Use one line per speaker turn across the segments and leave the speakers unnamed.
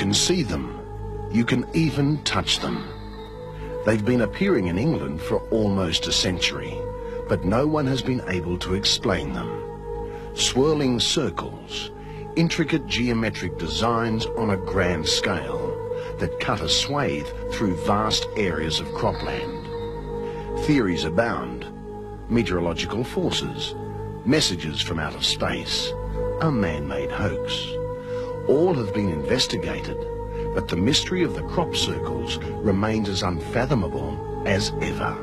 can see them. You can even touch them. They've been appearing in England for almost a century, but no one has been able to explain them. Swirling circles, intricate geometric designs on a grand scale that cut a swathe through vast areas of cropland. Theories abound: meteorological forces, messages from outer space, a man-made hoax. All have been investigated, but the mystery of the crop circles remains as unfathomable as ever.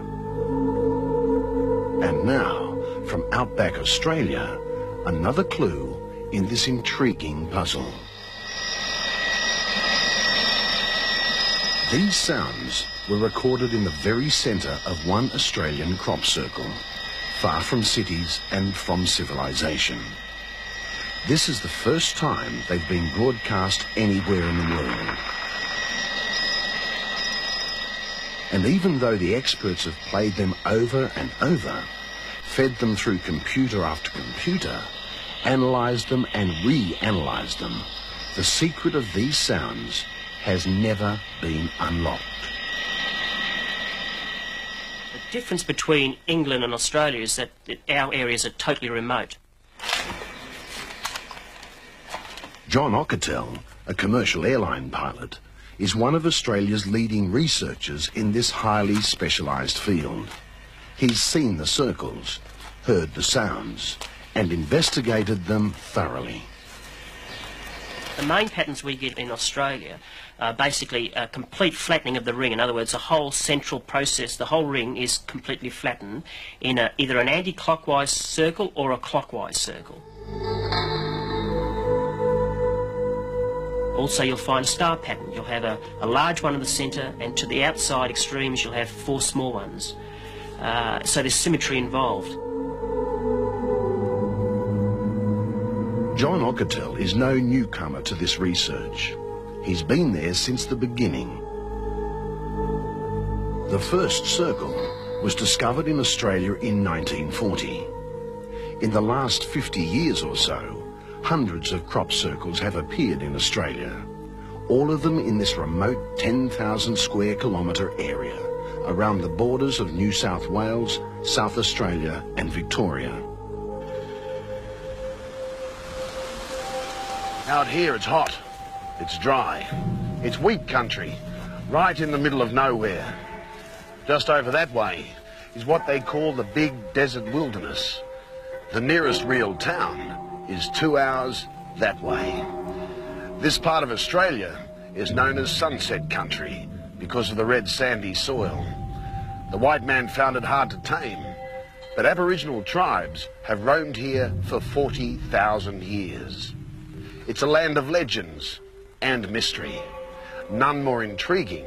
And now, from outback Australia, another clue in this intriguing puzzle. These sounds were recorded in the very centre of one Australian crop circle, far from cities and from civilization. This is the first time they've been broadcast anywhere in the world. And even though the experts have played them over and over, fed them through computer after computer, analysed them and re-analysed them, the secret of these sounds has never been unlocked.
The difference between England and Australia is that our areas are totally remote.
John Ockertell, a commercial airline pilot, is one of Australia's leading researchers in this highly specialised field. He's seen the circles, heard the sounds, and investigated them thoroughly.
The main patterns we get in Australia are basically a complete flattening of the ring. In other words, the whole central process, the whole ring is completely flattened in either an anti-clockwise circle or a clockwise circle. Also, you'll find a star pattern. You'll have a large one in the centre, and to the outside extremes you'll have 4 small ones. So there's symmetry involved.
John Ockertell is no newcomer to this research. He's been there since the beginning. The first circle was discovered in Australia in 1940. In the last 50 years or so, hundreds of crop circles have appeared in Australia, all of them in this remote 10,000 square kilometre area around the borders of New South Wales, South Australia and Victoria. Out here it's hot, it's dry, it's wheat country, right in the middle of nowhere. Just over that way is what they call the big desert wilderness. The nearest real town is 2 hours that way. This part of Australia is known as Sunset Country because of the red sandy soil. The white man found it hard to tame, but Aboriginal tribes have roamed here for 40,000 years. It's a land of legends and mystery, none more intriguing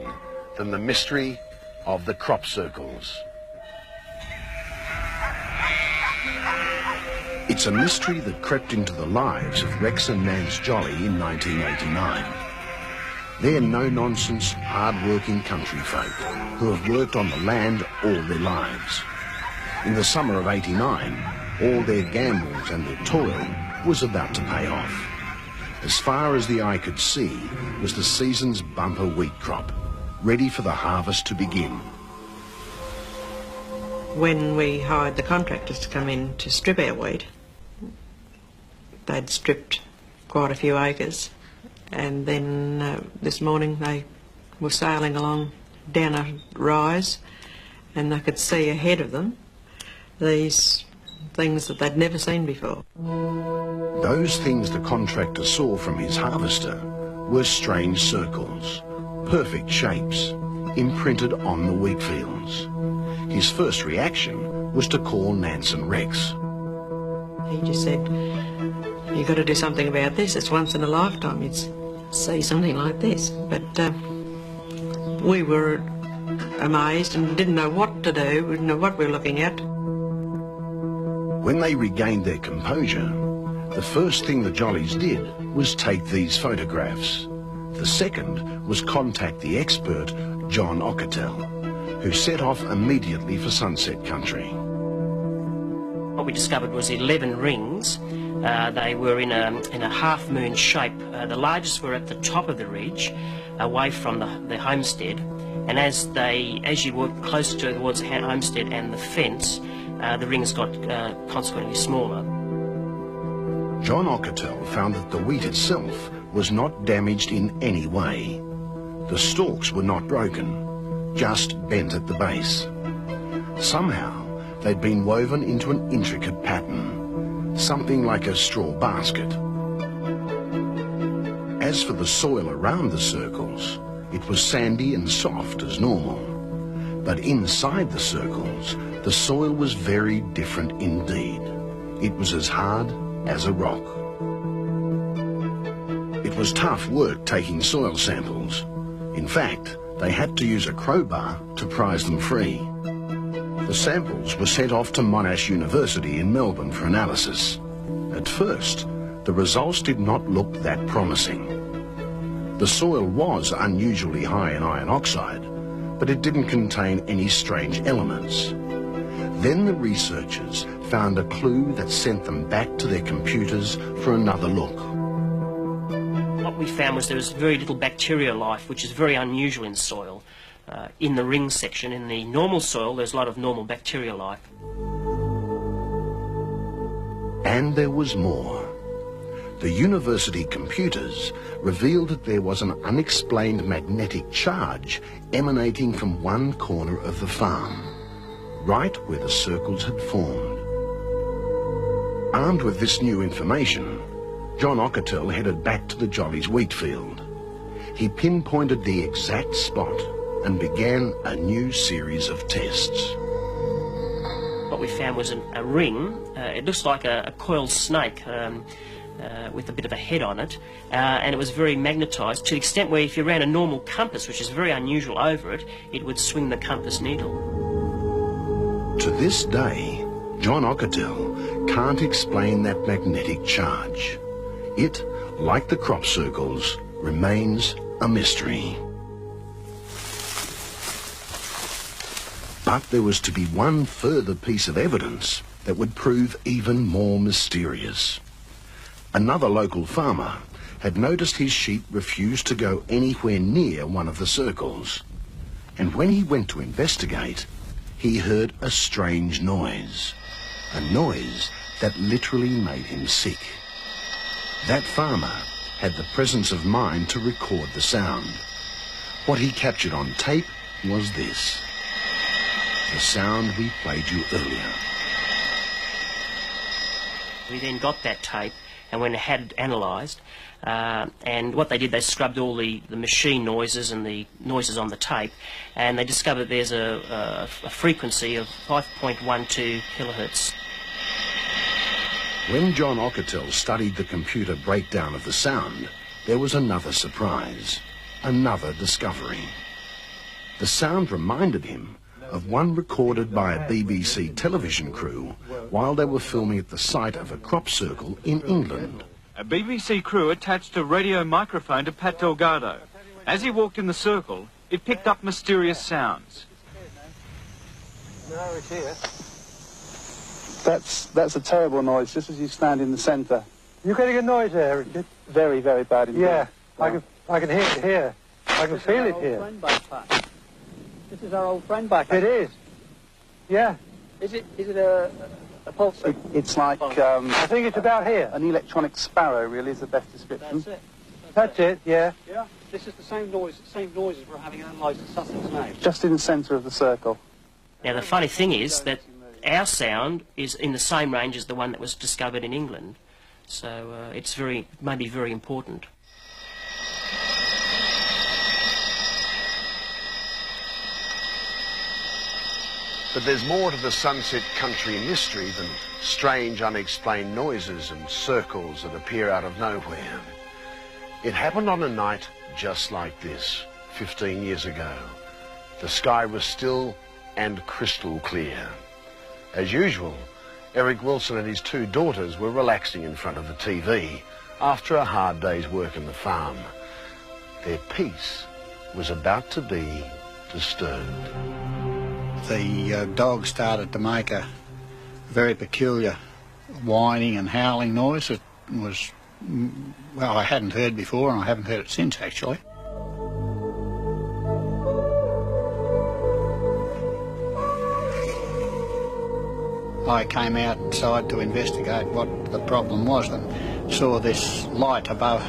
than the mystery of the crop circles. It's a mystery that crept into the lives of Rex and Nance Jolly in 1989. They're no-nonsense, hard-working country folk who have worked on the land all their lives. In the summer of '89, all their gambles and their toil was about to pay off. As far as the eye could see was the season's bumper wheat crop, ready for the harvest to begin.
When we hired the contractors to come in to strip our wheat, they'd stripped quite a few acres, and then this morning they were sailing along down a rise and they could see ahead of them these things that they'd never seen before.
Those things the contractor saw from his harvester were strange circles, perfect shapes, imprinted on the wheat fields. His first reaction was to call Nance and Rex.
He just said, "You've got to do something about this. It's once in a lifetime you'd see something like this." But we were amazed and didn't know what to do, we didn't know what we were looking at.
When they regained their composure, the first thing the Jollies did was take these photographs. The second was contact the expert, John Ockertell, who set off immediately for Sunset Country.
What we discovered was 11 rings. They were in a half-moon shape. The largest were at the top of the ridge, away from the homestead. And as you walk closer towards the homestead and the fence, the rings got consequently smaller.
John Ockertell found that the wheat itself was not damaged in any way. The stalks were not broken, just bent at the base. Somehow, they'd been woven into an intricate pattern, something like a straw basket. As for the soil around the circles, it was sandy and soft as normal. But inside the circles, the soil was very different indeed. It was as hard as a rock. It was tough work taking soil samples. In fact, they had to use a crowbar to prise them free. The samples were sent off to Monash University in Melbourne for analysis. At first, the results did not look that promising. The soil was unusually high in iron oxide, but it didn't contain any strange elements. Then the researchers found a clue that sent them back to their computers for another look.
What we found was there was very little bacterial life, which is very unusual in soil. In the ring section, in the normal soil, there's a lot of normal bacterial life.
And there was more. The university computers revealed that there was an unexplained magnetic charge emanating from one corner of the farm, right where the circles had formed. Armed with this new information, John Ockertell headed back to the Jollies wheat field. He pinpointed the exact spot and began a new series of tests.
What we found was a ring. It looks like a coiled snake with a bit of a head on it, and it was very magnetised to the extent where if you ran a normal compass, which is very unusual, over it, it would swing the compass needle.
To this day, John Ockertell can't explain that magnetic charge. It, like the crop circles, remains a mystery. But there was to be one further piece of evidence that would prove even more mysterious. Another local farmer had noticed his sheep refused to go anywhere near one of the circles. And when he went to investigate, he heard a strange noise. A noise that literally made him sick. That farmer had the presence of mind to record the sound. What he captured on tape was this. The sound we played you earlier.
We then got that tape and went ahead and analysed, and what they did, they scrubbed all the machine noises and the noises on the tape, and they discovered there's a frequency of 5.12 kilohertz.
When John Ockertell studied the computer breakdown of the sound, there was another surprise, another discovery. The sound reminded him of one recorded by a BBC television crew while they were filming at the site of a crop circle in England.
A BBC crew attached a radio microphone to Pat Delgado. As he walked in the circle, it picked up mysterious sounds.
No, it's here. That's a terrible noise, just as you stand in the centre.
You getting a noise there, Richard?
Very, very bad indeed.
Yeah, I can hear it here. I can feel it here.
This is our old friend back.
It is. Yeah.
Is it a pulse? It's like
I think it's about here.
an electronic sparrow. Really, is the best description.
That's it. That's it. Yeah.
Yeah. This is the same noises we're having analysed in Sussex now. Just in the centre of the circle.
Now the funny thing is that our sound is in the same range as the one that was discovered in England, so it's maybe very important.
But there's more to the Sunset Country mystery than strange, unexplained noises and circles that appear out of nowhere. It happened on a night just like this, 15 years ago. The sky was still and crystal clear. As usual, Eric Wilson and his two daughters were relaxing in front of the TV after a hard day's work in the farm. Their peace was about to be disturbed.
The dog started to make very peculiar whining and howling noise. It was, well, I hadn't heard before, and I haven't heard it since, actually. I came outside to investigate what the problem was and saw this light above,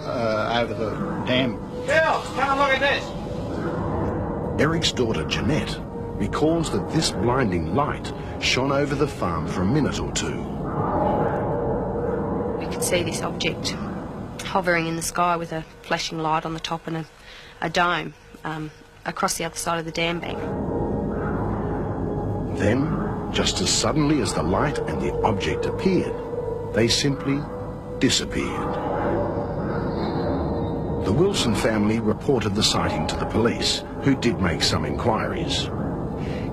over the dam.
Bill, come and look at this.
Eric's daughter Jeanette recalls that this blinding light shone over the farm for a minute or two.
We could see this object hovering in the sky with a flashing light on the top and a dome across the other side of the dam bank.
Then, just as suddenly as the light and the object appeared, they simply disappeared. The Wilson family reported the sighting to the police, who did make some inquiries.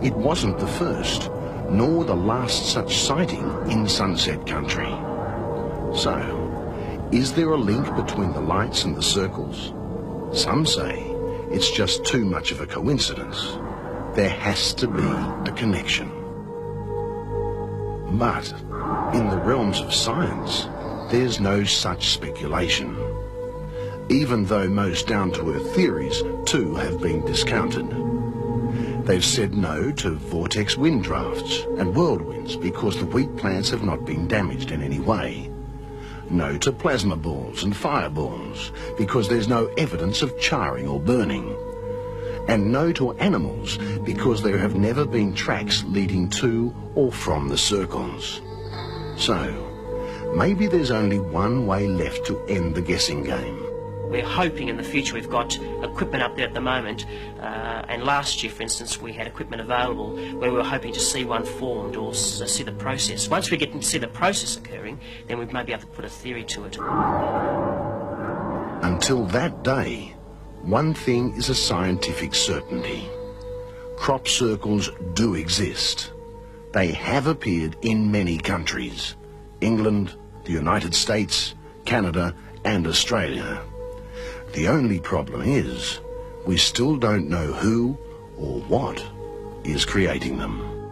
It wasn't the first, nor the last such sighting in Sunset Country. So, is there a link between the lights and the circles? Some say it's just too much of a coincidence. There has to be a connection. But in the realms of science, there's no such speculation, even though most down-to-earth theories too have been discounted. They've said no to vortex wind drafts and whirlwinds because the wheat plants have not been damaged in any way. No to plasma balls and fireballs because there's no evidence of charring or burning. And no to animals because there have never been tracks leading to or from the circles. So, maybe there's only one way left to end the guessing game.
We're hoping in the future, we've got equipment up there at the moment, and last year, for instance, we had equipment available where we were hoping to see one formed or see the process. Once we get to see the process occurring, then we may be able to put a theory to it.
Until that day, one thing is a scientific certainty. Crop circles do exist. They have appeared in many countries: England, the United States, Canada, and Australia. The only problem is, we still don't know who or what is creating them.